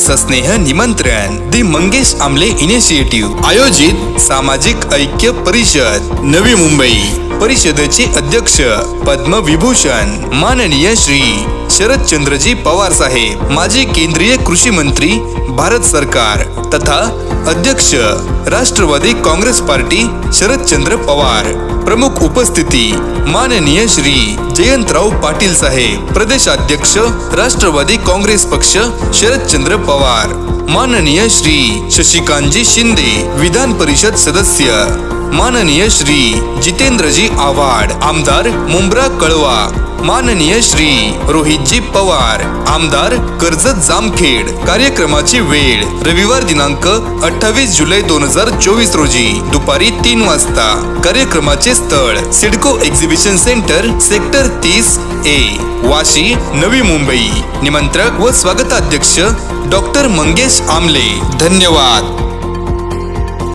सस्नेह निमंत्रण दी मंगेश आमले इनिशिएटिव्ह आयोजित सामाजिक ऐक्य परिषद नवी मुंबई। परिषदेचे अध्यक्ष पद्मविभूषण माननीय श्री शरदचंद्रजी पवार साहेब, माजी केंद्रीय कृषी मंत्री भारत सरकार तथा अध्यक्ष राष्ट्रवादी काँग्रेस पार्टी शरदचंद्र पवार। प्रमुख उपस्थिती माननीय श्री जयंतराव पाटील साहेब, प्रदेशाध्यक्ष राष्ट्रवादी काँग्रेस पक्ष शरदचंद्र पवार। माननीय श्री शशिकांतजी शिंदे, विधान परिषद सदस्य। माननीय श्री जितेंद्रजी आव्हाड, आमदार मुंब्रा कळवा। माननीय श्री रोहितजी पवार, आमदार कर्जत जामखेड। कार्यक्रमाची वेळ रविवार दिनांक 28 जुलै 2024 रोजी दुपारी 3 वाजता। कार्यक्रमाचे स्थळ CIDCO exhibition centre sector 30A, Vashi, Navi Mumbai. निमंत्रक व स्वागताध्यक्ष डॉक्टर मंगेश आमले। धन्यवाद।